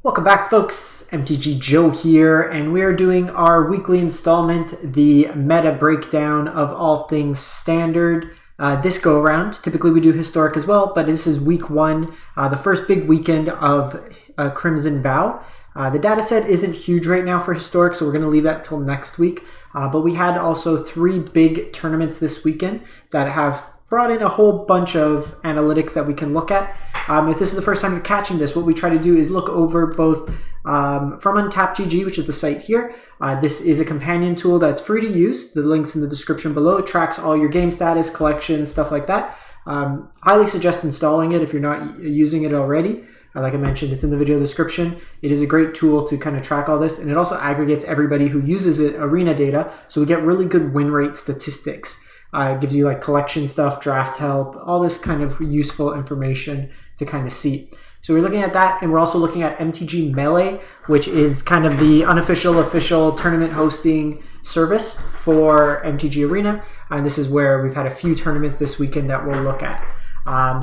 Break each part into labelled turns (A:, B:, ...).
A: Welcome back, folks. MTG Joe here, and we are doing our weekly installment, the meta breakdown of all things standard. This go around, typically we do historic as well, but this is week one, the first big weekend of Crimson Vow. The data set isn't huge right now for historic, so we're going to leave that till next week. But we had also three big tournaments this weekend that have brought in a whole bunch of analytics that we can look at. If this is the first time you're catching this, what we try to do is look over both from Untapped GG, which is the site here. This is a companion tool that's free to use. The link's in the description below. It tracks all your game status, collections, stuff like that. Highly suggest installing it if you're not using it already. Like I mentioned, it's in the video description. It is a great tool to kind of track all this, and it also aggregates everybody who uses it, arena data, so we get really good win rate statistics. It gives you like collection stuff, draft help, all this kind of useful information to kind of see. So we're looking at that, and we're also looking at MTG Melee, which is kind of the unofficial, official tournament hosting service for MTG Arena. And this is where we've had a few tournaments this weekend that we'll look at.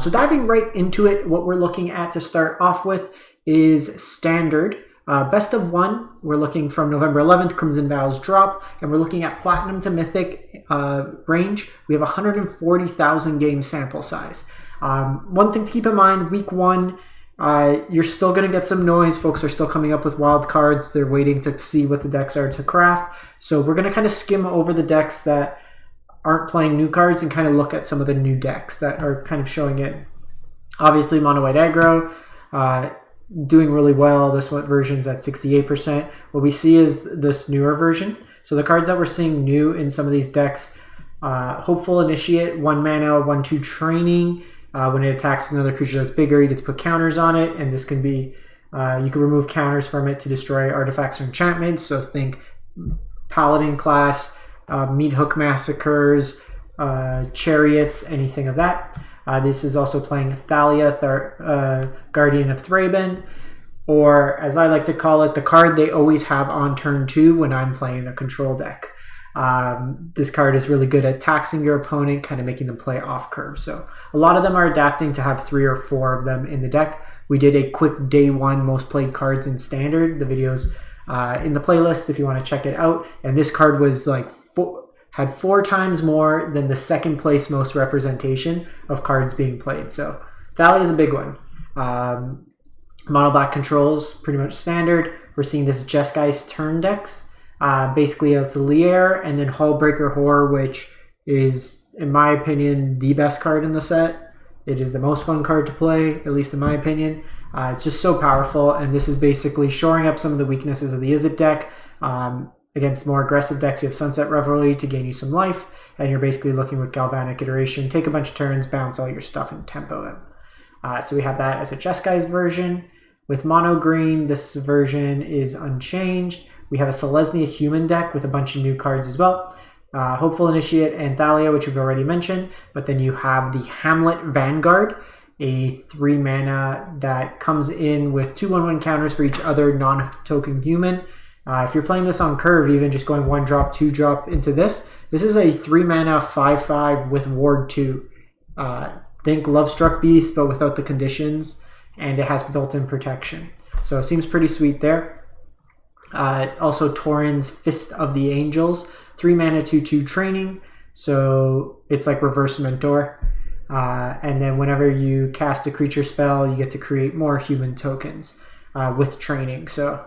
A: So diving right into it, what we're looking at to start off with is standard. Best of one, we're looking from November 11th, Crimson Vow's drop, and we're looking at Platinum to Mythic range. We have 140,000 game sample size. One thing to keep in mind, week one, you're still going to get some noise. Folks are still coming up with wild cards. They're waiting to see what the decks are to craft. So we're going to kind of skim over the decks that aren't playing new cards and kind of look at some of the new decks that are kind of showing it. Obviously, Mono White Aggro, doing really well. This one version's at 68%. What we see is this newer version. So the cards that we're seeing new in some of these decks, Hopeful Initiate, 1 mana, 1/2 training. When it attacks another creature that's bigger, you get to put counters on it, and this can be, you can remove counters from it to destroy artifacts or enchantments. So think Paladin class, Meat Hook Massacres, Chariots, anything of that. This is also playing Thalia, Guardian of Thraben, or as I like to call it, the card they always have on turn 2 when I'm playing a control deck. This card is really good at taxing your opponent, kind of making them play off curve. So a lot of them are adapting to have 3 or 4 of them in the deck. We did a quick day 1 most played cards in standard. The video's in the playlist if you want to check it out. And this card was like had 4 times more than the second place most representation of cards being played. So Thalia is a big one. Mono black controls, pretty much standard. We're seeing this Jeskai turn decks. Basically, it's Lier and then Hullbreaker Horror, which is, in my opinion, the best card in the set. It is the most fun card to play, at least in my opinion. It's just so powerful, and this is basically shoring up some of the weaknesses of the Izzet deck. Against more aggressive decks, you have Sunset Revelry to gain you some life, and you're basically looking with Galvanic Iteration, take a bunch of turns, bounce all your stuff, and tempo them. So we have that as a Jeskai's version. With Mono Green, this version is unchanged. We have a Selesnya human deck with a bunch of new cards as well. Hopeful Initiate and Thalia, which we've already mentioned. But then you have the Hamlet Vanguard, a 3 mana that comes in with 2/1/1 counters for each other non-token human. If you're playing this on curve, even just going 1 drop, 2 drop into this is a 3 mana 5/5 with Ward 2. Think Lovestruck Beast, but without the conditions, and it has built-in protection. So it seems pretty sweet there. Also Tauren's Fist of the Angels, 3 mana 2/2 training, so it's like reverse mentor. And then whenever you cast a creature spell, you get to create more human tokens with training. So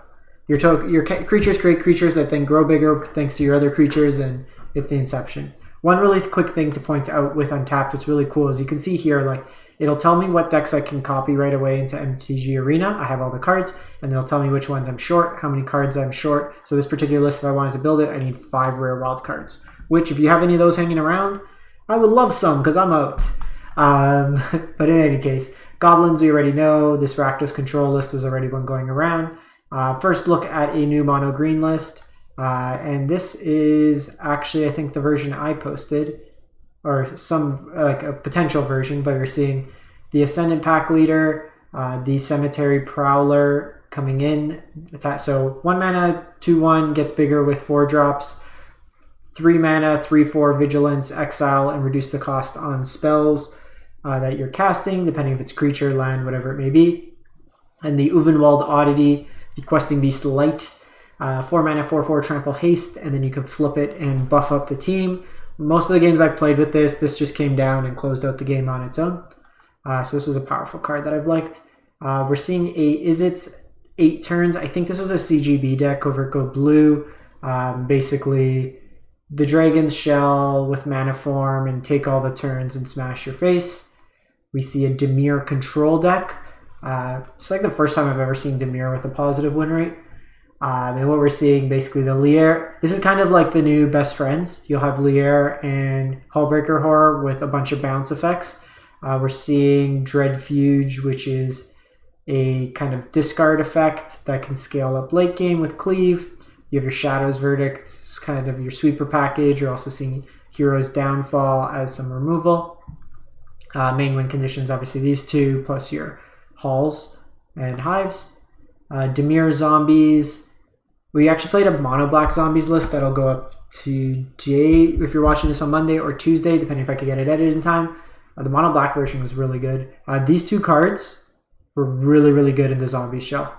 A: your creatures create creatures that then grow bigger thanks to your other creatures, and it's the inception. One really quick thing to point out with Untapped, what's really cool is you can see here, like, it'll tell me what decks I can copy right away into MTG Arena. I have all the cards, and it'll tell me which ones I'm short, how many cards I'm short. So this particular list, if I wanted to build it, I need 5 rare wild cards, which if you have any of those hanging around, I would love some because I'm out. But in any case, Goblins we already know. This Rakdos control list was already one going around. First look at a new mono green list. And this is actually, I think, the version I posted, or some like a potential version, but you're seeing the Ascendant Pack Leader, the Cemetery Prowler coming in. So 1 mana, 2/1 gets bigger with 4 drops. 3 mana, 3/4 Vigilance, exile, and reduce the cost on spells that you're casting, depending if it's creature, land, whatever it may be. And the Uvenwald Oddity, the Questing Beast Light, 4 mana, 4/4 Trample Haste, and then you can flip it and buff up the team. Most of the games I've played with this just came down and closed out the game on its own. So this was a powerful card that I've liked. We're seeing Izzet 8 turns. I think this was a CGB deck over at Go Blue. Basically, the Dragon's Shell with Mana Form and take all the turns and smash your face. We see a Dimir control deck. It's like the first time I've ever seen Dimir with a positive win rate. And what we're seeing, basically, the Lier. This is kind of like the new Best Friends. You'll have Lier and Hullbreaker Horror with a bunch of bounce effects. We're seeing Dreadfuge, which is a kind of discard effect that can scale up late game with Cleave. You have your Shadow's Verdict, it's kind of your sweeper package. You're also seeing Hero's Downfall as some removal. Main win conditions, obviously these two, plus your Halls and Hives. Dimir Zombies. We actually played a mono black zombies list that'll go up today if you're watching this on Monday or Tuesday, depending if I could get it edited in time. The mono black version was really good. These two cards were really, really good in the zombie shell.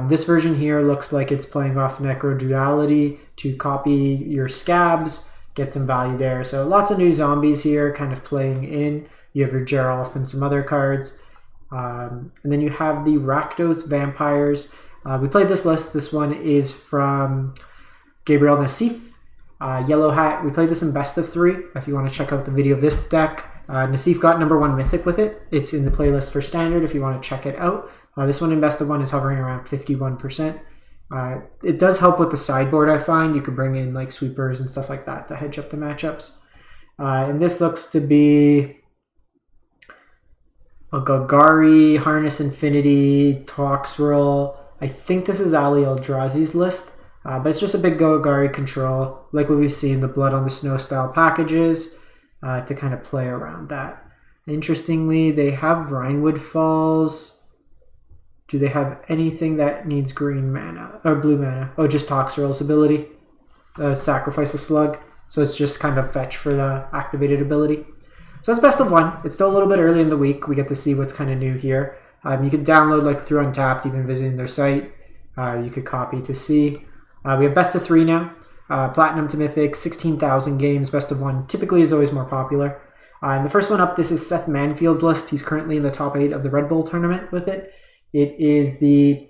A: This version here looks like it's playing off Necro Duality to copy your Scabs, get some value there. So lots of new zombies here kind of playing in. You have your Geralf and some other cards. And then you have the Rakdos Vampires. We played this list. This one is from Gabriel Nassif, Yellow Hat. We played this in best of 3. If you want to check out the video of this deck, Nassif got #1 Mythic with it. It's in the playlist for Standard if you want to check it out. This one in best of 1 is hovering around 51%. It does help with the sideboard, I find. You could bring in like sweepers and stuff like that to hedge up the matchups. And this looks to be a Golgari, Harness Infinity, Toxrill. I think this is Ali Eldrazi's list, but it's just a big Golgari control, like what we've seen, the Blood on the Snow style packages, to kind of play around that. Interestingly, they have Rhinewood Falls. Do they have anything that needs green mana, or blue mana? Oh, just Toxrill's ability, sacrifice a slug. So it's just kind of fetch for the activated ability. So it's best of 1. It's still a little bit early in the week. We get to see what's kind of new here. You can download like through Untapped, even visiting their site. You could copy to see. We have best of 3 now. Platinum to Mythic, 16,000 games. Best of 1 typically is always more popular. And the first one up, this is Seth Manfield's list. He's currently in the top 8 of the Red Bull tournament with it. It is the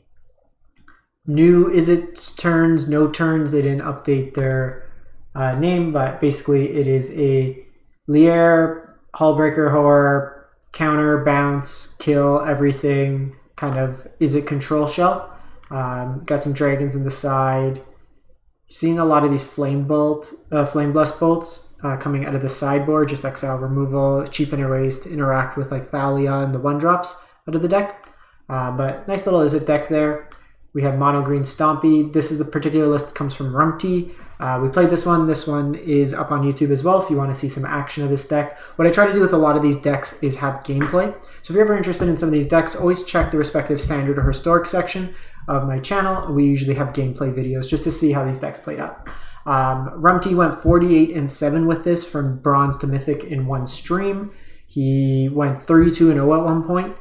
A: new Izzet turns, no turns. They didn't update their name, but basically it is a Lier, Hullbreaker Horror, counter, bounce, kill, everything, kind of Izzet control shell. Got some dragons in the side. Seeing a lot of these Flame Blast bolts coming out of the sideboard, just exile removal, cheaper ways to interact with like Thalia and the 1-drops out of the deck. But nice little Izzet deck there. We have Mono Green Stompy. This is the particular list that comes from Rumty. We played this one. This one is up on YouTube as well if you want to see some action of this deck. What I try to do with a lot of these decks is have gameplay. So if you're ever interested in some of these decks, always check the respective standard or historic section of my channel. We usually have gameplay videos just to see how these decks played out. Rumty went 48-7 with this from Bronze to Mythic in one stream. He went 32-0 at one point,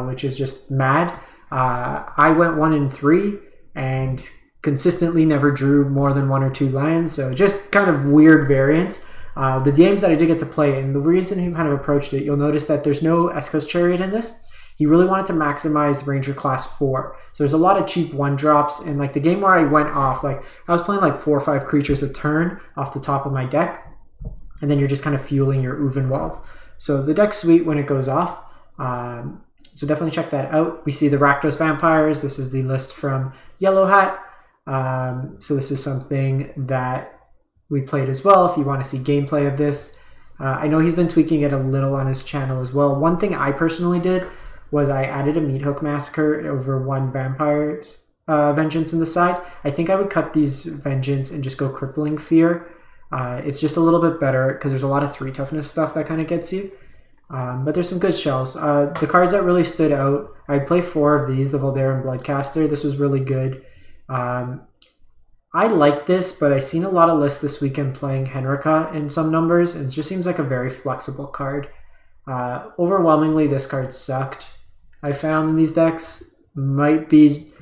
A: which is just mad. I went 1-3 and consistently never drew more than 1 or 2 lands, so just kind of weird variance. The games that I did get to play, and the reason he kind of approached it, you'll notice that there's no Escos Chariot in this. He really wanted to maximize Ranger Class 4. So there's a lot of cheap 1-drops, and like the game where I went off, like I was playing like 4 or 5 creatures a turn off the top of my deck, and then you're just kind of fueling your Uvenwald. So the deck's sweet when it goes off. So definitely check that out. We see the Rakdos Vampires. This is the list from Yellow Hat. So this is something that we played as well if you want to see gameplay of this. I know he's been tweaking it a little on his channel as well. One thing I personally did was I added a Meathook Massacre over 1 Vampire's Vengeance in the side. I think I would cut these Vengeance and just go Crippling Fear. It's just a little bit better because there's a lot of 3 toughness stuff that kind of gets you. But there's some good shells. The cards that really stood out, I'd play 4 of these, the Voldaren Bloodcaster. This was really good. I like this, but I've seen a lot of lists this weekend playing Henrika in some numbers, and it just seems like a very flexible card. Overwhelmingly, this card sucked, I found in these decks. might be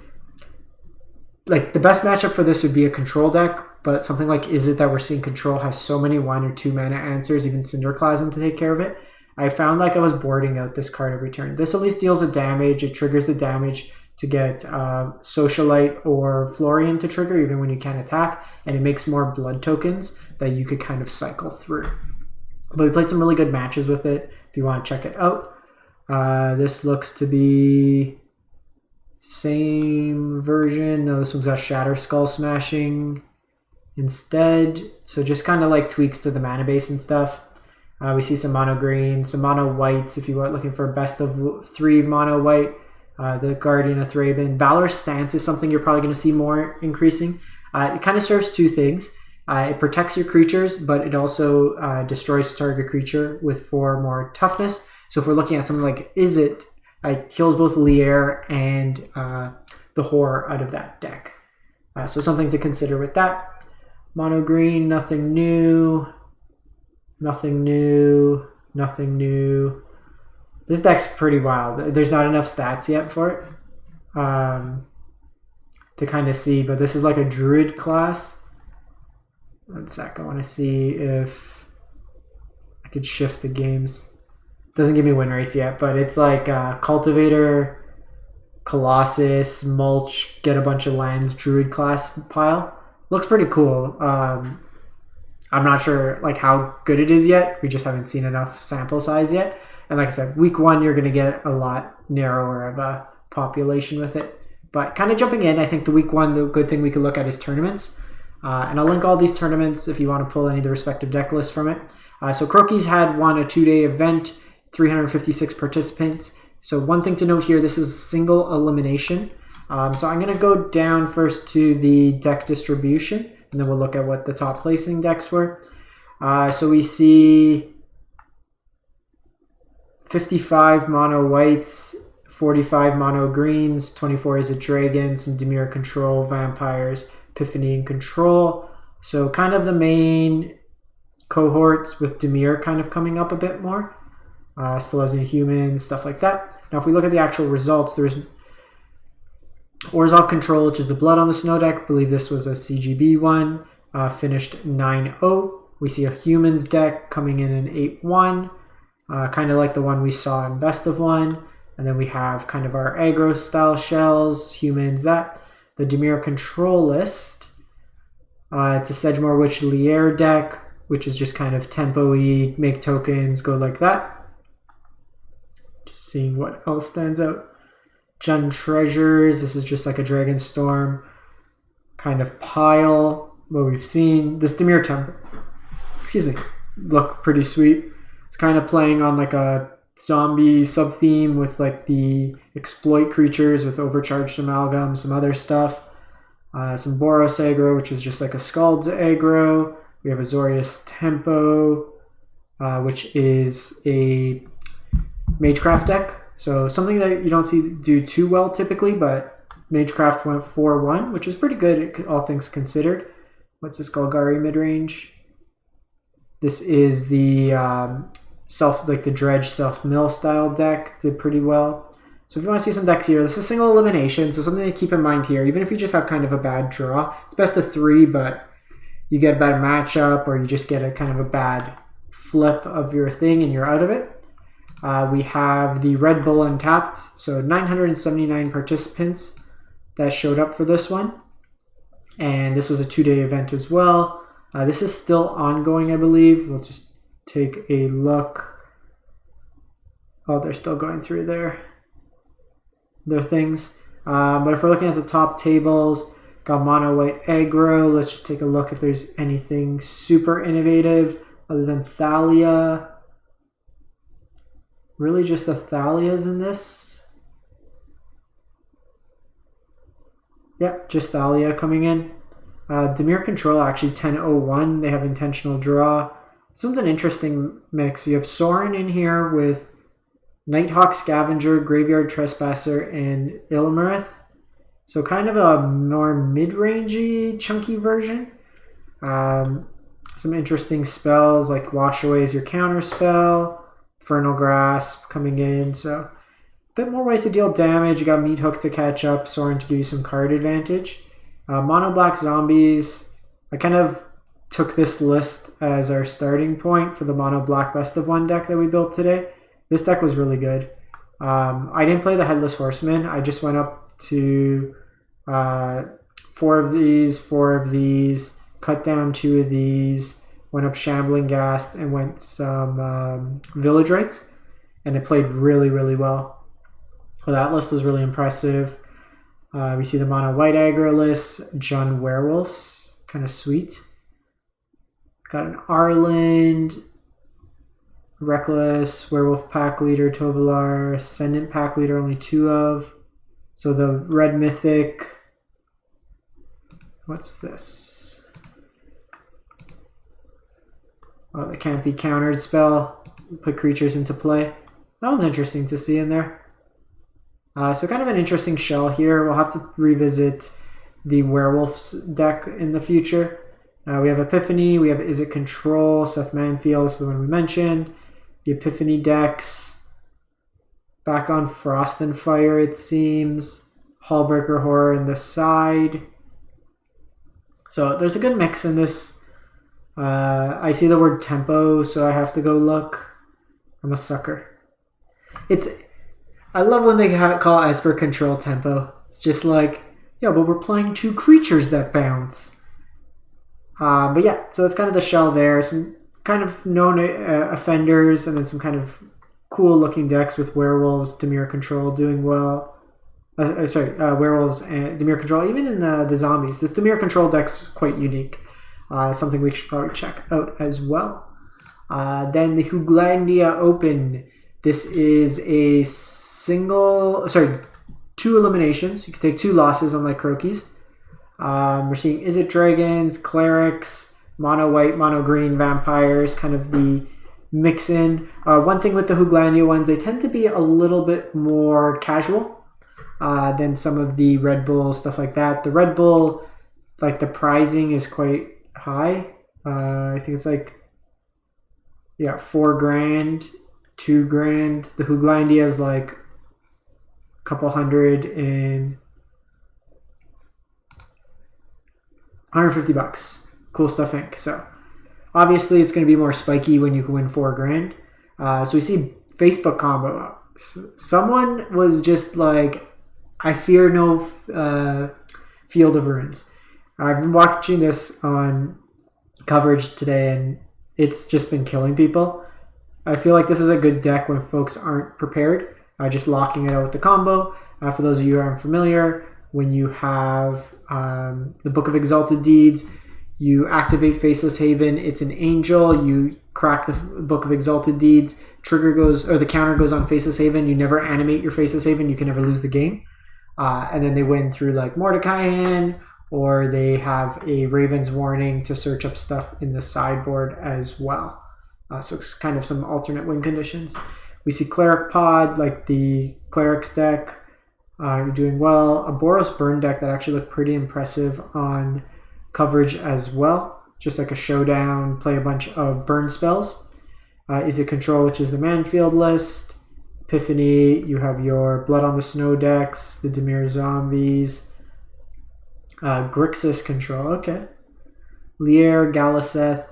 A: like the best matchup for this would be a control deck, but something like Is It That We're Seeing Control has so many 1 or 2 mana answers, even Cinderclasm to take care of it. I found like I was boarding out this card every turn. This at least deals a damage. It triggers the damage to get Socialite or Florian to trigger even when you can't attack, and it makes more blood tokens that you could kind of cycle through. But we played some really good matches with it if you want to check it out. This looks to be same version. No, this one's got Shatter Skull Smashing instead. So just kind of like tweaks to the mana base and stuff. We see some mono green, some mono whites if you are looking for best of 3 mono white. The Guardian of Thraben. Valor's Stance is something you're probably going to see more increasing. It kind of serves 2 things. It protects your creatures, but it also destroys target creature with 4 more toughness. So if we're looking at something like Is It, it kills both Lier and the Horror out of that deck. So something to consider with that. Mono green, nothing new. Nothing new. Nothing new. This deck's pretty wild. There's not enough stats yet for it to kind of see, but this is like a Druid class. 1 sec, I want to see if I could shift the games. Doesn't give me win rates yet, but it's like Cultivator, Colossus, Mulch, get a bunch of lands, Druid class pile. Looks pretty cool. I'm not sure like how good it is yet. We just haven't seen enough sample size yet. And like I said, week 1, you're going to get a lot narrower of a population with it. But kind of jumping in, I think the week 1, the good thing we could look at is tournaments. And I'll link all these tournaments if you want to pull any of the respective deck lists from it. So Crokies had won a 2-day event, 356 participants. So one thing to note here, this is single elimination. So I'm going to go down first to the deck distribution, and then we'll look at what the top placing decks were. So we see 55 mono whites, 45 mono greens, 24 is a dragon, some Dimir control, vampires, Epiphany and control. So kind of the main cohorts with Dimir kind of coming up a bit more. Silesian humans, stuff like that. Now if we look at the actual results, there's Orzhov Control, which is the Blood on the Snow deck. I believe this was a CGB one. Finished 9-0. We see a humans deck coming in an 8-1. Kind of like the one we saw in Best of One. And then we have kind of our aggro style shells, humans, that. The Dimir Control list. It's a Sedgemoor Witch Lier deck, which is just kind of tempo-y, make tokens, go like that. Just seeing what else stands out. Jund Treasures, this is just like a Dragonstorm kind of pile. What we've seen, this Dimir Temple, excuse me, look pretty sweet. It's kind of playing on like a zombie sub-theme with like the exploit creatures with overcharged amalgam, some other stuff. Some Boros aggro, which is just like a Scald's aggro. We have Azorius Tempo, which is a Magecraft deck. So something that you don't see do too well typically, but Magecraft went 4-1, which is pretty good, all things considered. What's this, Golgari midrange? This is the the Dredge self-mill style deck, did pretty well. So if you want to see some decks here, this is single elimination, so something to keep in mind here. Even if you just have kind of a bad draw, it's best of 3, but you get a bad matchup or you just get a kind of a bad flip of your thing and you're out of it. We have the Red Bull Untapped, so 979 participants that showed up for this one. And this was a 2-day event as well. This is still ongoing, I believe. We'll just take a look. Oh, they're still going through their things. But if we're looking at the top tables, got mono white aggro. Let's just take a look if there's anything super innovative other than Thalia. Really just the Thalias in this. Yep, just Thalia coming in. Dimir Control actually 10-01. They have intentional draw. This one's an interesting mix. You have Sorin in here with Nighthawk Scavenger, Graveyard Trespasser, and Illimerith. So kind of a more mid-rangey, chunky version. Some interesting spells like Wash Away is your counter spell. Infernal Grasp coming in. So bit more ways to deal damage. You got Meat Hook to catch up, Sorin to give you some card advantage. Mono black zombies. I kind of took this list as our starting point for the mono black best of one deck that we built today. This deck was really good. I didn't play the Headless Horseman. I just went up to 4 of these, cut down 2 of these, went up Shambling Ghast, and went some Village Rites, and it played really, really well. Well, that list was really impressive. We see the mono white aggro list, Jund Werewolves, kind of sweet. Got an Arland, Reckless, Werewolf Pack Leader, Tovolar, Ascendant Pack Leader, only 2 of. So the red mythic, what's this? Oh, the can't be countered spell, put creatures into play. That one's interesting to see in there. So kind of an interesting shell here. We'll have to revisit the Werewolves deck in the future. We have Epiphany, we have Is It Control, Seth Manfield, this is the one we mentioned. The Epiphany decks. Back on Frost and Fire, it seems. Hallbreaker Horror in the side. So there's a good mix in this. I see the word tempo, so I have to go look. I'm a sucker. I love when they call Esper Control tempo. It's just like, yeah, but we're playing 2 creatures that bounce. But yeah, so that's kind of the shell there. Some kind of known offenders, and then some kind of cool looking decks with Werewolves, Dimir Control doing well. Werewolves and Dimir Control, even in the zombies. This Dimir Control deck's quite unique. Something we should probably check out as well. Then the Hooglandia Open. This is a 2 eliminations. You can take 2 losses, unlike Croakies. We're seeing Is It Dragons, Clerics, Mono White, Mono Green, Vampires, kind of the mix-in. One thing with the Hooglandia ones, they tend to be a little bit more casual than some of the Red Bull, stuff like that. The Red Bull, like the pricing is quite high. I think it's like, yeah, $4,000, $2,000. The Hooglandia is like a couple hundred and $150. Cool stuff, Inc. So obviously it's going to be more spiky when you can win $4,000. So we see Facebook combo. Someone was just like, I fear no Field of Ruins. I've been watching this on coverage today, and it's just been killing people. I feel like this is a good deck when folks aren't prepared. Just locking it out with the combo. For those of you who aren't familiar, when you have the Book of Exalted Deeds, you activate Faceless Haven. It's an angel. You crack the Book of Exalted Deeds. The counter goes on Faceless Haven. You never animate your Faceless Haven. You can never lose the game. And then they win through like Mordecai, or they have a Raven's Warning to search up stuff in the sideboard as well. So it's kind of some alternate win conditions. We see Cleric Pod, like the Clerics deck. You're doing well. A Boros Burn deck that actually looked pretty impressive on coverage as well. Just like a showdown, play a bunch of burn spells. Is It Control, which is the Manfield list. Epiphany, you have your Blood on the Snow decks, the Dimir Zombies. Grixis Control, okay. Lier, Galaseth.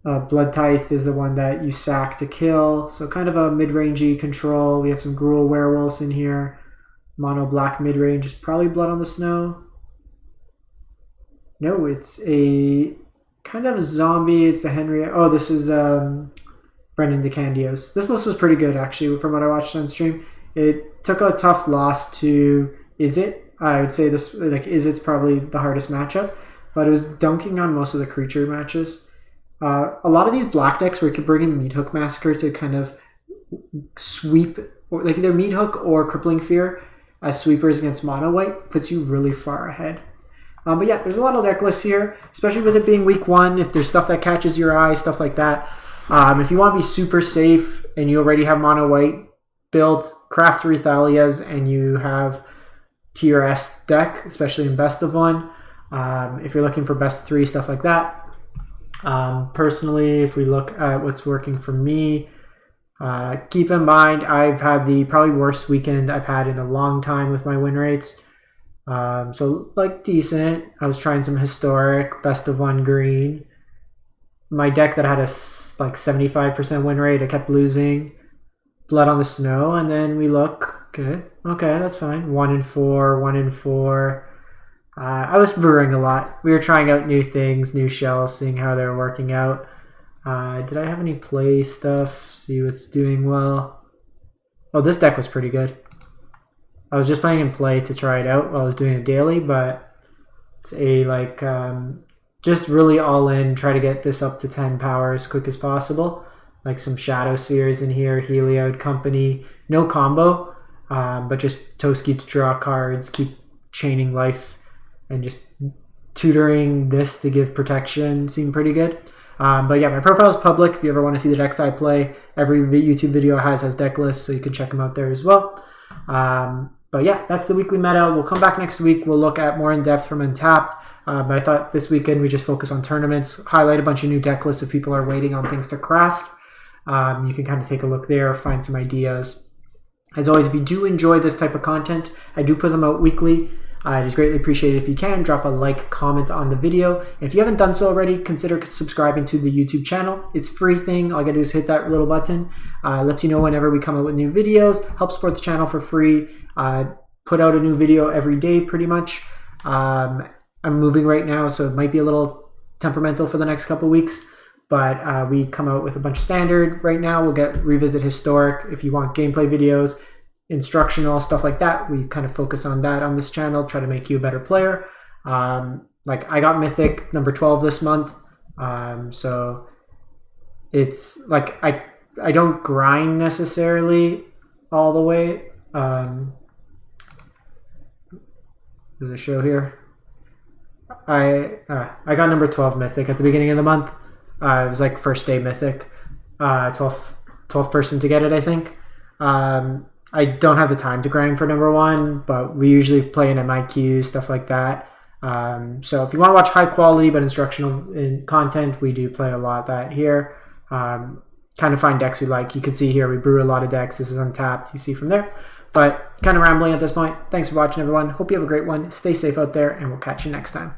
A: Blood Tithe is the one that you sack to kill. So kind of a mid-rangey control. We have some Gruul Werewolves in here. Mono black mid-range is probably Blood on the Snow. No, it's a kind of a zombie. It's a Henry. Oh, this was Brendan DeCandio's. This list was pretty good, actually, from what I watched on stream. It took a tough loss to Is It. I would say this, like, Is It's probably the hardest matchup, but it was dunking on most of the creature matches. A lot of these black decks where you could bring in Meat Hook Massacre to kind of sweep, or like either Meat Hook or Crippling Fear as sweepers against mono white, puts you really far ahead. But yeah, there's a lot of deck lists here, especially with it being week 1. If there's stuff that catches your eye, stuff like that. If you want to be super safe and you already have mono white built, craft 3 Thalias and you have tier S deck, especially in best of 1. If you're looking for best 3, stuff like that. Personally, if we look at what's working for me, Keep in mind, I've had the probably worst weekend I've had in a long time with my win rates. So like decent. I was trying some historic, best of one green. My deck that had a like 75% win rate, I kept losing. Blood on the Snow, and then we look good. Okay, that's fine. 1 and 4, 1 and 4. I was brewing a lot. We were trying out new things, new shells, seeing how they were working out. Did I have any play stuff? See what's doing well. Oh, this deck was pretty good. I was just playing in play to try it out while I was doing a daily, but it's a like just really all in, try to get this up to 10 power as quick as possible. Like some Shadow Spheres in here, Heliod Company. No combo, but just Toski to draw cards, keep chaining life, and just tutoring this to give protection seemed pretty good. But yeah, my profile is public. If you ever want to see the decks I play, every YouTube video has deck lists, so you can check them out there as well. But yeah, that's the weekly meta. We'll come back next week. We'll look at more in depth from Untapped. But I thought this weekend we just focus on tournaments, highlight a bunch of new deck lists if people are waiting on things to craft. You can kind of take a look there, find some ideas. As always, if you do enjoy this type of content, I do put them out weekly. It is greatly appreciated if you can drop a like, comment on the video. And if you haven't done so already, consider subscribing to the YouTube channel. It's a free thing. All you gotta do is hit that little button. Lets you know whenever we come out with new videos. Help support the channel for free. Put out a new video every day pretty much. I'm moving right now, so it might be a little temperamental for the next couple weeks. But we come out with a bunch of standard right now. We'll revisit historic. If you want gameplay videos, instructional, stuff like that, we kind of focus on that on this channel, try to make you a better player. Like I got Mythic number 12 this month. So it's like I don't grind necessarily all the way. There's a show here. I got number 12 Mythic at the beginning of the month. It was like first day Mythic, 12th person to get it, I think. I don't have the time to grind for number 1, but we usually play in MIQ, stuff like that. So if you want to watch high quality but instructional content, we do play a lot of that here. Kind of find decks we like. You can see here we brew a lot of decks. This is Untapped. You see from there. But kind of rambling at this point. Thanks for watching, everyone. Hope you have a great one. Stay safe out there, and we'll catch you next time.